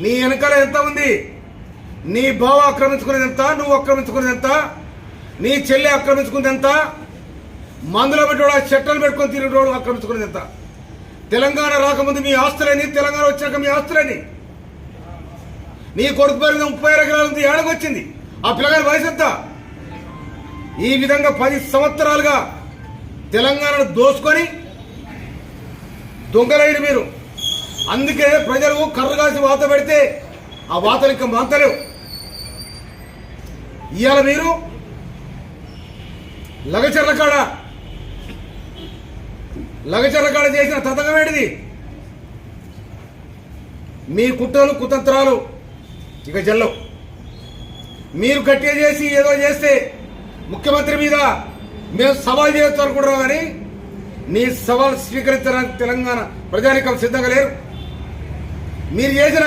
నీ వెనకాల ఎంత ఉంది? నీ బావ ఆక్రమించుకునేది ఎంత? నువ్వు ఆక్రమించుకునేది ఎంత? నీ చెల్లి ఆక్రమించుకునేది ఎంత? మందులో పెట్టోడు చట్టాలు పెట్టుకొని తిరిగేటోడు ఆక్రమించుకునేది ఎంత? తెలంగాణ రాకముందు మీ ఆస్తులని, తెలంగాణ వచ్చాక మీ ఆస్తులని. నీ కొడుకు పేరు 30 ఎకరాల ఉంది, ఏడకొచ్చింది. ఆ పిల్లగారి వయసు ఎంత? ఈ విధంగా 10 సంవత్సరాలుగా తెలంగాణను దోసుకొని దొంగలైన మీరు. అందుకే ప్రజలు కర్ర కాసి వాత పెడితే ఆ వాతలు ఇంకా మాంతలేవు. ఇవాళ మీరు లగచర్ల కాడ చేసిన తతంగం ఏంటిది? మీ కుట్రలు కుతంత్రాలు ఇక జల్లవు. మీరు గట్టిగా చేసి ఏదో చేస్తే ముఖ్యమంత్రి మీద మేము సవాల్ చేయొచ్చు అనుకుంటున్నాం, కానీ నీ సవాల్ స్వీకరించడానికి తెలంగాణ ప్రజానికం సిద్ధంగా లేరు. మీరు చేసిన